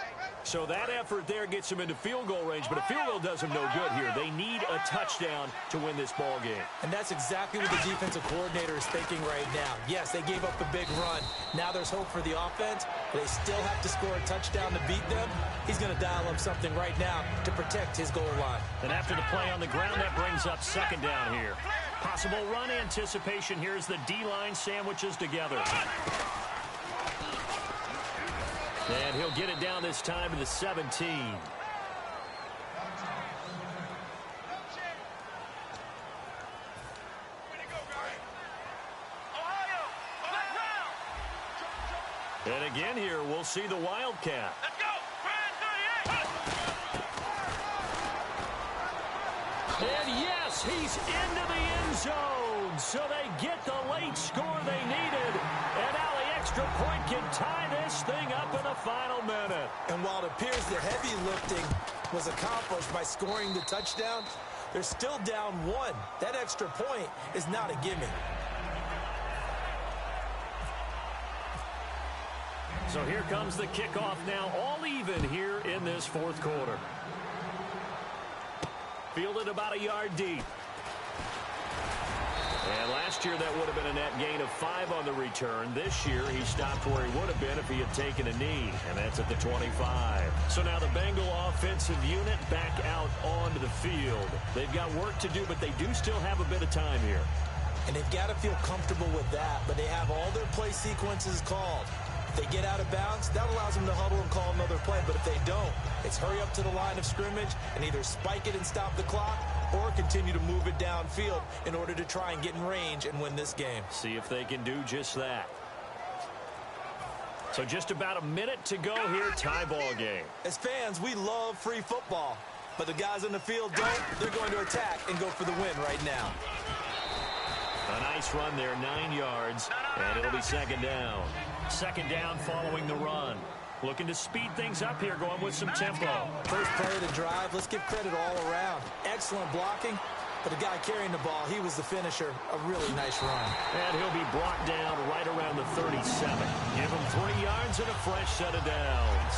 So that effort there gets them into field goal range, but a field goal does them no good here. They need a touchdown to win this ball game. And that's exactly what the defensive coordinator is thinking right now. Yes, they gave up a big run. Now there's hope for the offense, but they still have to score a touchdown to beat them. He's going to dial up something right now to protect his goal line. And after the play on the ground, that brings up 2nd down here. Possible run anticipation here as the D-line sandwiches together. And he'll get it down this time to the 17. And again here, we'll see the Wildcat. Let's go! And yes, he's into the end zone. So they get the late score they needed. And now the extra point can tie this thing up in the final minute. And while it appears the heavy lifting was accomplished by scoring the touchdown, they're still down 1. That extra point is not a gimme. So here comes the kickoff now, all even here in this 4th quarter. Fielded about a yard deep. And last year that would have been a net gain of 5 on the return. This year he stopped where he would have been if he had taken a knee, and that's at the 25. So now the Bengal offensive unit back out onto the field. They've got work to do, but they do still have a bit of time here. And they've got to feel comfortable with that, but they have all their play sequences called. If they get out of bounds, that allows them to huddle and call another play. But if they don't, it's hurry up to the line of scrimmage and either spike it and stop the clock or continue to move it downfield in order to try and get in range and win this game. See if they can do just that. So just about a minute to go here, tie ball game. As fans, we love free football. But the guys on the field don't. They're going to attack and go for the win right now. A nice run there, 9 yards, and it'll be 2nd down. 2nd down following the run. Looking to speed things up here, going with some tempo. First play of the drive, let's give credit all around. Excellent blocking, but the guy carrying the ball, he was the finisher. A really nice run. And he'll be brought down right around the 37. Give him 3 yards and a fresh set of downs.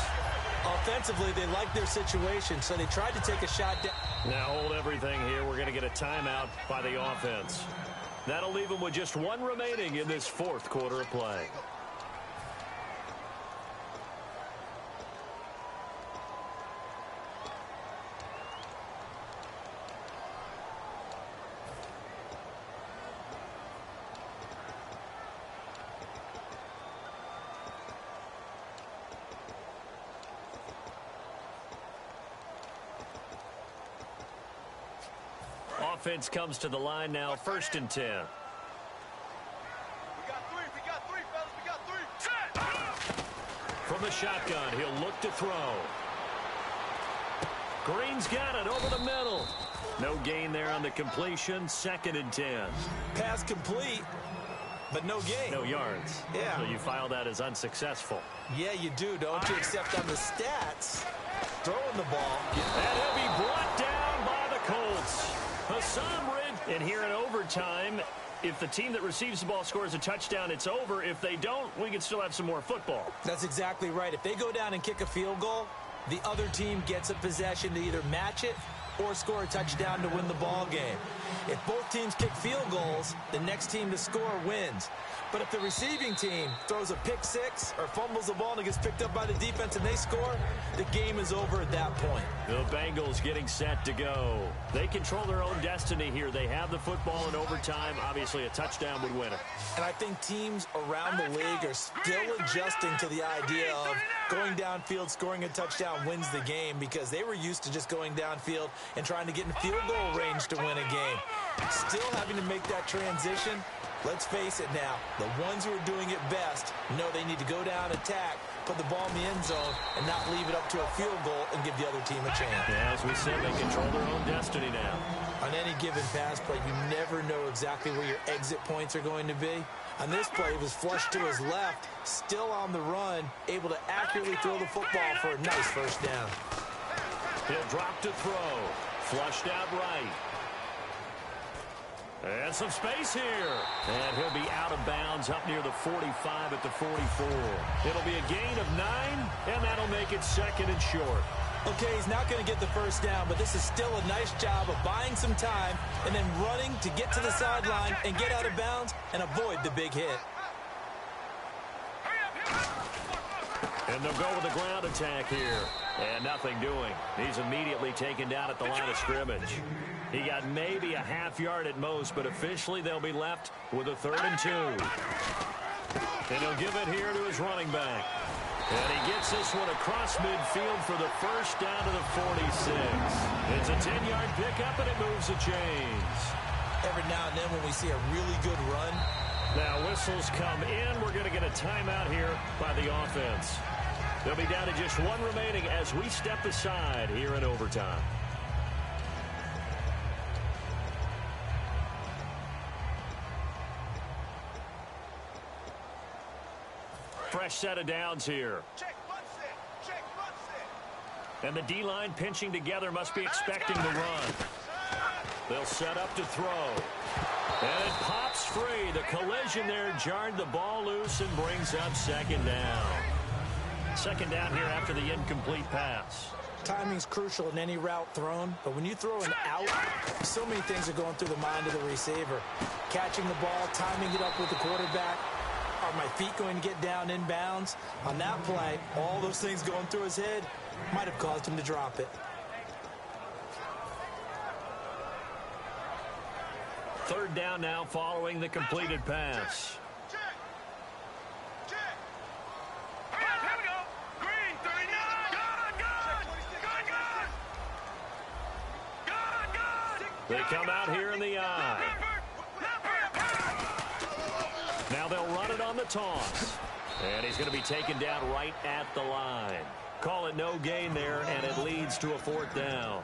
Offensively, they like their situation, so they tried to take a shot down. Now hold everything here. We're going to get a timeout by the offense. That'll leave them with just 1 remaining in this 4th quarter of play. offense comes to the line now, 1st and 10. We got three, fellas. We got three. Set. From the shotgun, he'll look to throw. Green's got it over the middle. No gain there on the completion, 2nd and 10. Pass complete, but no gain. No yards. Yeah. So you file that as unsuccessful. Yeah, you do, don't you? Except on the stats, throwing the ball. And he'll be brought down by the Colts. HoM Ridge. And here in overtime, if the team that receives the ball scores a touchdown, it's over. If they don't, we can still have some more football. That's exactly right. If they go down and kick a field goal, the other team gets a possession to either match it or score a touchdown to win the ball game. If both teams kick field goals, the next team to score wins. But if the receiving team throws a pick six or fumbles the ball and it gets picked up by the defense and they score, the game is over at that point. The Bengals getting set to go. They control their own destiny here. They have the football in overtime. Obviously, a touchdown would win it. And I think teams around the league are still adjusting to the idea of going downfield, scoring a touchdown wins the game, because they were used to just going downfield and trying to get in field goal range to win a game. Still having to make that transition. Let's face it now, the ones who are doing it best know they need to go down, attack, put the ball in the end zone, and not leave it up to a field goal and give the other team a chance. Yeah, as we said, they control their own destiny now. On any given pass play, you never know exactly where your exit points are going to be. On this play, it was flushed to his left, still on the run, able to accurately throw the football for a nice first down. He'll drop to throw. Flushed out right. And some space here. And he'll be out of bounds up near the 45 at the 44. It'll be a gain of 9, and that'll make it 2nd and short. Okay, he's not going to get the first down, but this is still a nice job of buying some time and then running to get to the sideline and get out of bounds and avoid the big hit. And they'll go with a ground attack here. And nothing doing. He's immediately taken down at the line of scrimmage. He got maybe a half yard at most, but officially they'll be left with a 3rd and 2. And he'll give it here to his running back. And he gets this one across midfield for the first down to the 46. It's a 10-yard pickup, and it moves the chains. Every now and then when we see a really good run. Now whistles come in. We're going to get a timeout here by the offense. They'll be down to just 1 remaining as we step aside here in overtime. Fresh set of downs here. And the D-line pinching together must be expecting the run. They'll set up to throw. And it pops free. The collision there jarred the ball loose and brings up 2nd down. 2nd down here after the incomplete pass. Timing's crucial in any route thrown, but when you throw an out, so many things are going through the mind of the receiver. Catching the ball, timing it up with the quarterback. Are my feet going to get down in bounds? On that play, all those things going through his head might have caused him to drop it. 3rd down now following the completed pass. They come out here in the eye. Now they'll run it on the toss. And he's going to be taken down right at the line. Call it no gain there, and it leads to a 4th down.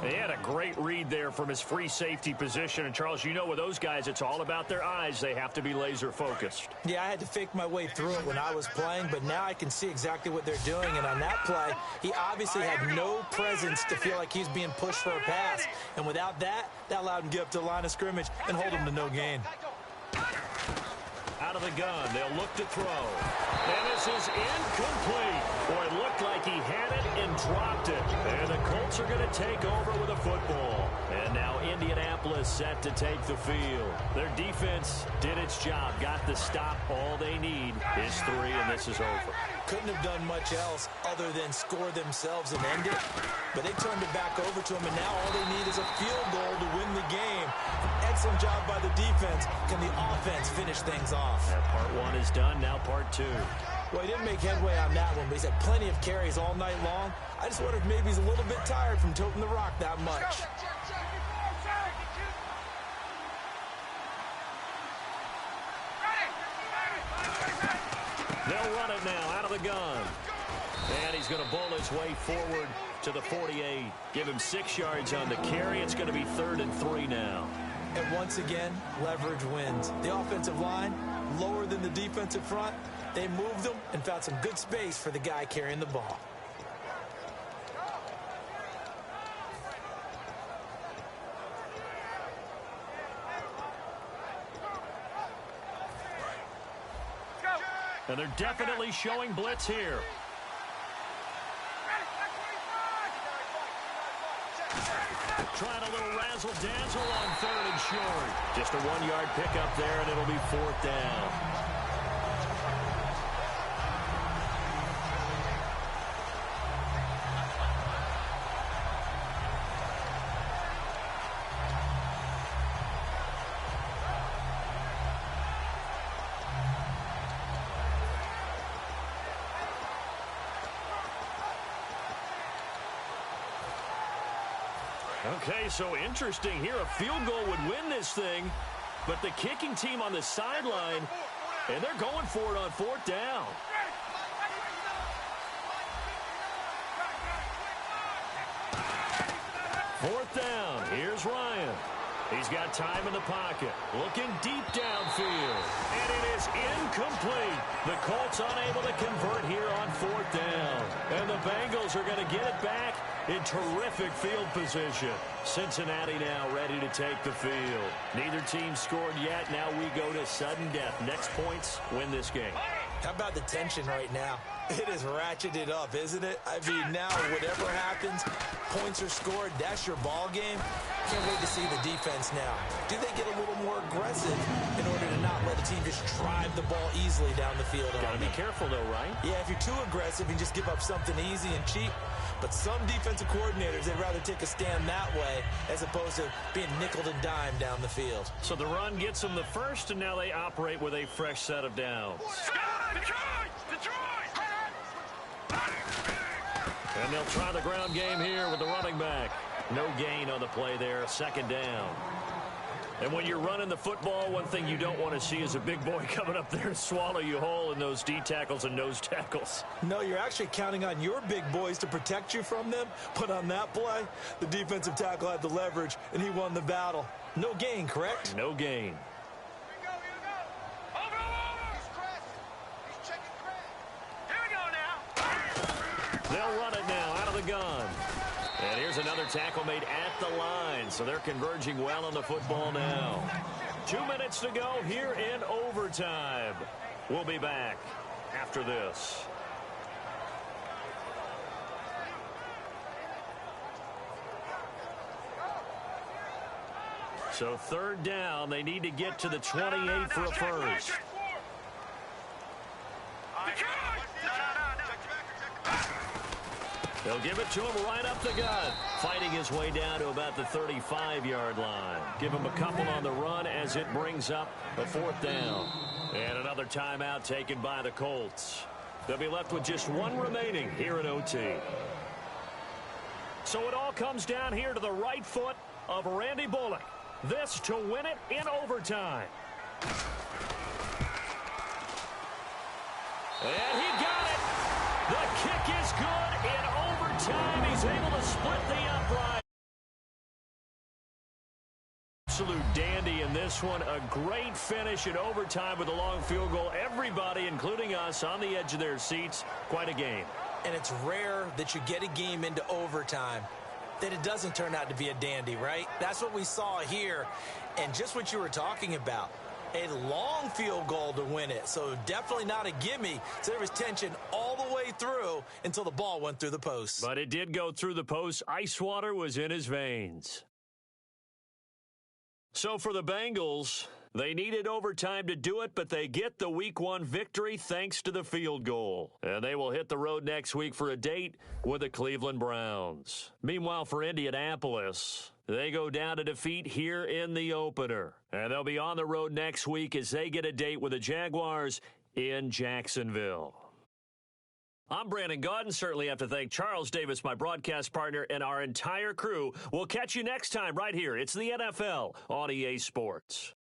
He had a great read there from his free safety position. And, Charles, you know with those guys, it's all about their eyes. They have to be laser focused. Yeah, I had to fake my way through it when I was playing, but now I can see exactly what they're doing. And on that play, he obviously had no presence to feel like he's being pushed for a pass. And without that, that allowed him to get up to the line of scrimmage and hold him to no gain. Out of the gun, they'll look to throw. And this is incomplete. Boy, it looked like he had it and dropped it. And the Colts are going to take over with a football. And now Indianapolis set to take the field. Their defense did its job, got the stop. All they need is 3, and this is over. Couldn't have done much else other than score themselves and end it. But they turned it back over to him, and now all they need is a field goal to win the game. Excellent job by the defense. Can the offense finish things off? Part 1 is done, now part 2. Well, he didn't make headway on that one, but he's had plenty of carries all night long. I just wonder if maybe he's a little bit tired from toting the rock that much. run it now out of the gun. And he's going to bowl his way forward to the 48. Give him 6 yards on the carry. It's going to be 3rd and 3 now. And once again, leverage wins. The offensive line, lower than the defensive front. They moved them and found some good space for the guy carrying the ball. And they're definitely showing blitz here. Trying a little razzle-dazzle on 3rd and short. Just a 1-yard pickup there, and it'll be 4th down. Okay, so interesting here. A field goal would win this thing, but the kicking team on the sideline, and they're going for it on 4th down. Fourth down. Here's Ryan. He's got time in the pocket. Looking deep downfield. And it is incomplete. The Colts unable to convert here on 4th down. And the Bengals are going to get it back in terrific field position. Cincinnati now ready to take the field. Neither team scored yet. Now we go to sudden death. Next points win this game. How about the tension right now? It is ratcheted up, isn't it? I mean, now whatever happens, points are scored, that's your ball game. Can't wait to see the defense now. Do they get a little more aggressive in order to not let a team just drive the ball easily down the field? Got to be careful, though, right? Yeah, if you're too aggressive and just give up something easy and cheap. But some defensive coordinators, they'd rather take a stand that way as opposed to being nickeled and dimed down the field. So the run gets them the first, and now they operate with a fresh set of downs. And they'll try the ground game here with the running back. No gain on the play there, 2nd down. And when you're running the football, one thing you don't want to see is a big boy coming up there and swallow you whole in those D tackles and nose tackles. No, you're actually counting on your big boys to protect you from them. But on that play, the defensive tackle had the leverage, and he won the battle. No gain, correct? No gain. They'll run it now out of the gun. And here's another tackle made at the line. So they're converging well on the football now. 2 minutes to go here in overtime. We'll be back after this. So 3rd down. They need to get to the 28 for a first. They'll give it to him right up the gut. Fighting his way down to about the 35-yard line. Give him a couple on the run as it brings up a 4th down. And another timeout taken by the Colts. They'll be left with just 1 remaining here in OT. So it all comes down here to the right foot of Randy Bullock. This to win it in overtime. And he got it. The kick is good in overtime. He's able to split the upright. Absolute dandy in this one. A great finish in overtime with a long field goal. Everybody, including us, on the edge of their seats. Quite a game. And it's rare that you get a game into overtime that it doesn't turn out to be a dandy, right? That's what we saw here. And just what you were talking about. A long field goal to win it, so definitely not a gimme. So there was tension all the way through until the ball went through the post. But it did go through the post. Ice water was in his veins. So for the Bengals, they needed overtime to do it, but they get the Week 1 victory thanks to the field goal. And they will hit the road next week for a date with the Cleveland Browns. Meanwhile, for Indianapolis, they go down to defeat here in the opener. And they'll be on the road next week as they get a date with the Jaguars in Jacksonville. I'm Brandon Gaudin. Certainly have to thank Charles Davis, my broadcast partner, and our entire crew. We'll catch you next time right here. It's the NFL on EA Sports.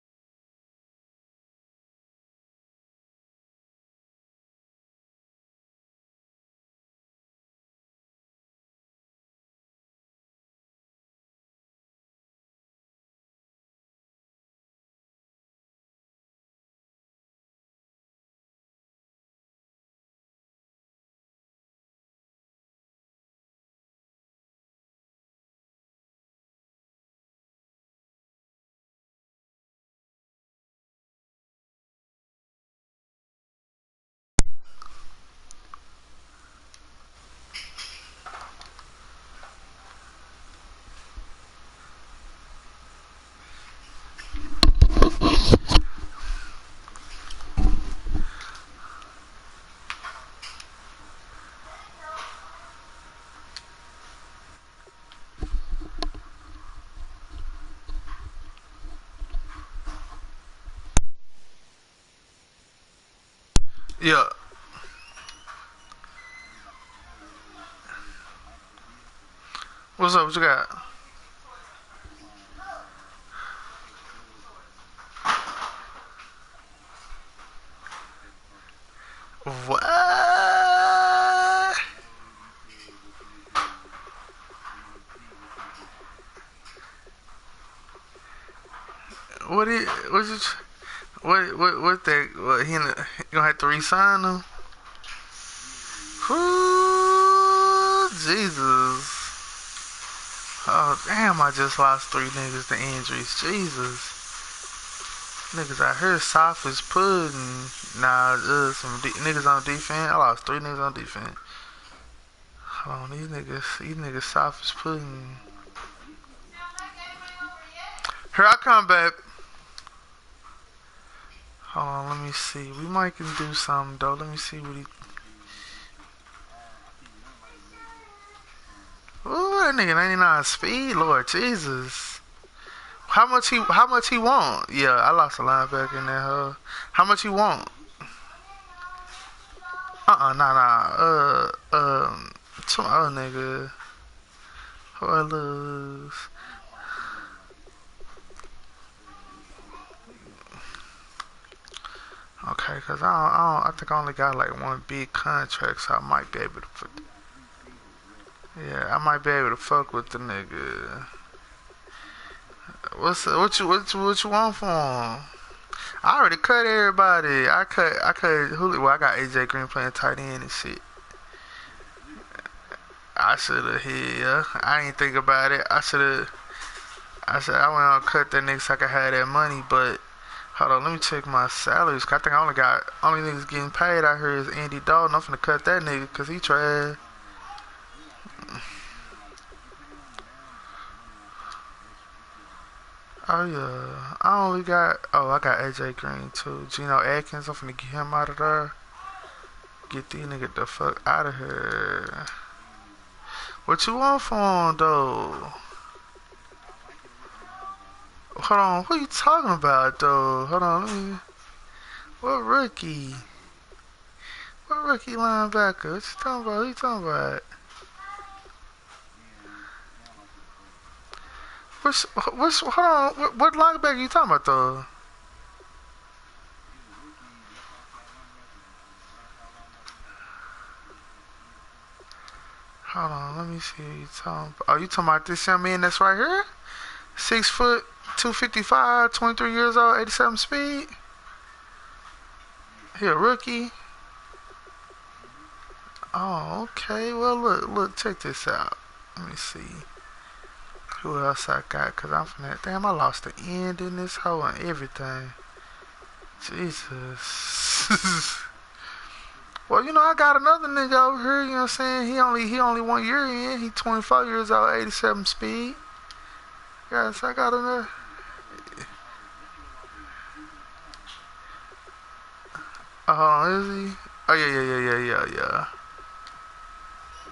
Yeah. What's up? What you got? What? What is? What's it? What that? What he gonna have to resign him? Ooh, Jesus. Oh damn! I just lost 3 niggas to injuries. Jesus. Niggas out here soft as pudding. Nah, some niggas on defense. I lost 3 niggas on defense. Hold on, these niggas soft as pudding. Here I come, babe. Hold on, let me see. We might can do something though. Let me see what he. Ooh, that nigga 99 speed, Lord Jesus. How much he want? Yeah, I lost a linebacker in that hole. How much he want? Nah. Some other nigga. Who I lose? Okay, cause I think I only got like 1 big contract, so I might be able to put. Yeah, I might be able to fuck with the nigga. What you want for him? I already cut everybody. I cut Julio. Well, I got AJ Green playing tight end and shit. I should have hit. Yeah, I ain't think about it. I said I went on and cut that nigga so I could have that money. But hold on, let me check my salaries. 'Cause I think I only niggas getting paid out here is Andy Dalton. I'm finna cut that nigga because he trash. Oh yeah, I got AJ Green too. Geno Atkins, I'm finna get him out of there. Get these niggas the fuck out of here. What you want for him though? Hold on, what you talking about though? Hold on, let me. What rookie? What rookie linebacker? What you talking about? Who you talking about? Hold on, what linebacker you talking about though? Hold on, let me see what you talking about. Oh, you talking about this young man that's right here? 6 foot, 255, 23 years old, 87 speed? He a rookie? Oh, okay. Well, look, check this out. Let me see. Who else I got? Cause I'm from that. Damn, I lost the end in this hole and everything. Jesus. Well, I got another nigga over here, you know what I'm saying? He only 1 year in. He 24 years old, 87 speed. Yes, I got another. Is he? Oh, yeah.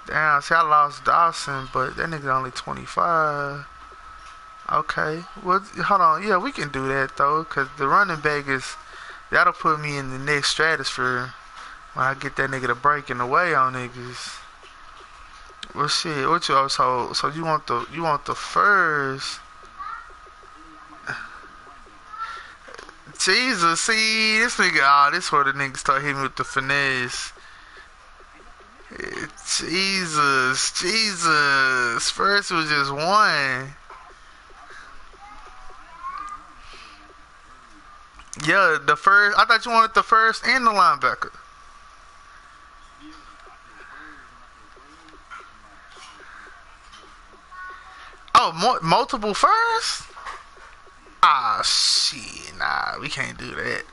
Damn, see, I lost Dawson, but that nigga only 25. Okay. Well, hold on. Yeah, we can do that, though, because the running back that'll put me in the next stratosphere when I get that nigga to breaking away on niggas. Well, shit. What you? So you want the first? Jesus, see this nigga. This where the nigga start hitting me with the finesse. Jesus. First it was just 1. Yeah, the first. I thought you wanted the first and the linebacker. Oh, multiple first? Shit, nah, we can't do that.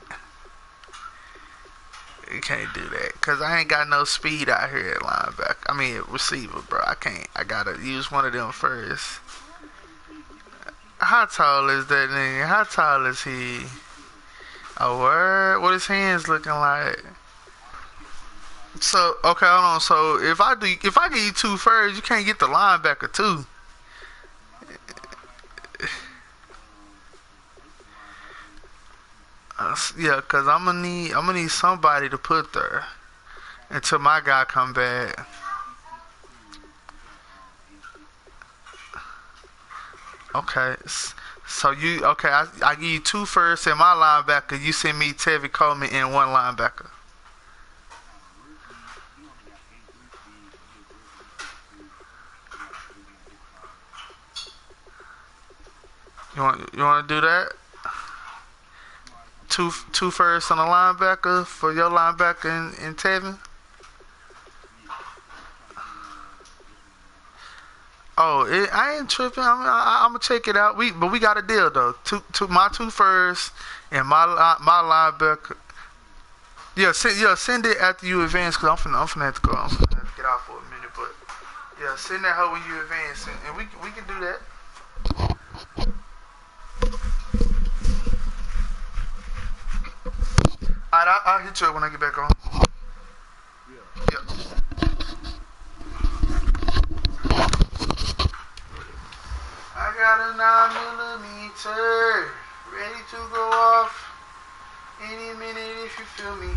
We can't do that, cause I ain't got no speed out here at linebacker. I mean, receiver, bro. I can't. I gotta use one of them first. How tall is that nigga? How tall is he? A word? What his hands looking like? So, okay, hold on. So if I give you 2 first, you can't get the linebacker too. Yeah, cause I'm gonna need somebody to put there until my guy come back. Okay. So you okay? I give you 2 firsts and my linebacker. You send me Tevin Coleman and 1 linebacker. You want to do that? Two firsts on the linebacker for your linebacker and Tevin. Oh, I ain't tripping. I'm gonna check it out. But we got a deal though. My 2 firsts and my linebacker. Send it after you advance because I'm finna have to go. I'm finna have to get out for a minute, but yeah, send that hoe when you advance, and we can do that. Alright, I'll hit you up when I get back on. Yeah. I got a 9mm ready to go off any minute if you feel me.